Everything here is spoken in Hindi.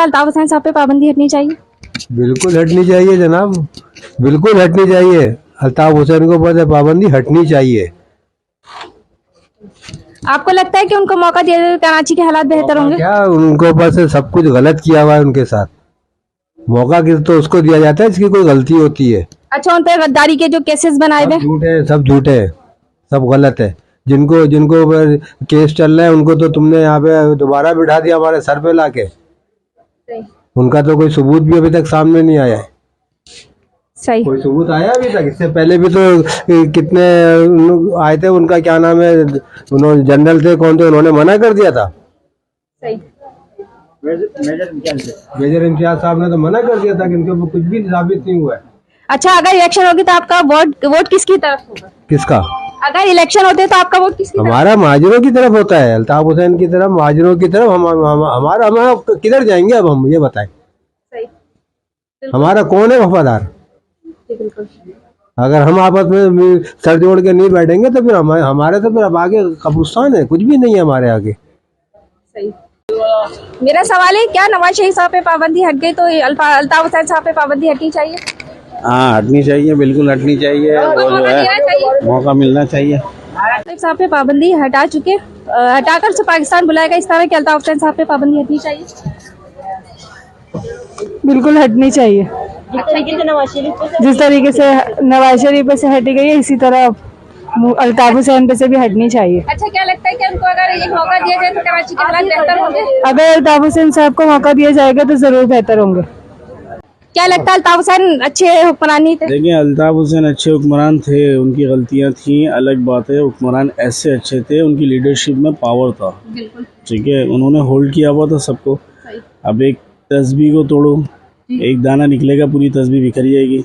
है अल्ताफ हुसैन साहब पे पाबंदी हटनी चाहिए? बिल्कुल हटनी चाहिए जनाब, बिल्कुल हटनी चाहिए। अल्ताफ हुसैन को ऊपर से पाबंदी हटनी चाहिए। आपको लगता है कि उनको मौका दिया जाए तो कराची के हालात बेहतर होंगे? क्या उनको ऊपर से सब कुछ गलत किया हुआ है उनके साथ। मौका किस तो उसको दिया जाता है जिसकी कोई गलती होती है। अच्छा, उन पे गद्दारी के जो केसेस बनाए हुए? सब झूठे हैं, सब गलत है। जिनको जिनको ऊपर केस चल रहा है उनको तो तुमने यहाँ पे दोबारा बिठा दिया हमारे सर पे लाके। उनका तो कोई सबूत भी अभी तक सामने नहीं आया है। सही। कोई सबूत आया अभी तक? इससे पहले भी तो कितने आए थे, उनका क्या नाम है, उन्होंने जनरल थे कौन थे, उन्होंने मना कर दिया था। सही। मेजर इम्तियाज साहब ने तो मना कर दिया था कि इनके ऊपर कुछ भी साबित नहीं हुआ है। अच्छा, अगर इलेक्शन होगी तो आपका वोट किसकी तरफ होगा? किसका? अगर इलेक्शन होते तो आपका वोट किसकी तरफ? हमारा महाजरों की तरफ होता है, अल्ताफ हुसैन की तरफ, महाजरों की तरफ। हमारा किधर जाएंगे अब हम, ये बताएं। सही। हमारा कौन है वफादार? बिल्कुल। अगर हम आपस में सर जोड़ के नहीं बैठेंगे तो फिर हमारे तो फिर अब आगे कब्रिस्तान है, कुछ भी नहीं है हमारे आगे। सही। मेरा सवाल है, क्या नवाज शरीफ साहब पे पाबंदी हट गई तो अल्ताफ हुसैन साहब पे पाबंदी हटनी चाहिए? हाँ, हटनी चाहिए, बिल्कुल हटनी चाहिए। वो जो है मौका मिलना चाहिए। शरीफ साहब पे पाबंदी हटा चुके, हटाकर से पाकिस्तान बुलाएगा, इस तरह के अल्ताफ हुसैन साहब पे पाबंदी हटनी चाहिए? बिल्कुल हटनी चाहिए। जिस तरीके से नवाज शरीफ से हटी गई है, इसी तरह अल्ताफ हुसैन पे से भी हटनी चाहिए। अच्छा, क्या लगता है कि उनको अगर एक मौका दिया जाए तो कराची के हालात बेहतर होंगे? अगर अल्ताफ हुसैन साहब को मौका दिया जाएगा तो जरूर बेहतर होंगे। क्या लगता है अल्ताफ हुसैन अच्छे हुक्मरानी थे? देखिए, अल्ताफ हुसैन अच्छे हुक्मरान थे, उनकी गलतियां थी, अलग बात है। हुक्मरान ऐसे अच्छे थे, उनकी लीडरशिप में पावर था। बिल्कुल। ठीक है, उन्होंने होल्ड किया हुआ था सबको। अब एक तस्बीह को तोड़ो, एक दाना निकलेगा, पूरी तस्बीह बिखर जाएगी।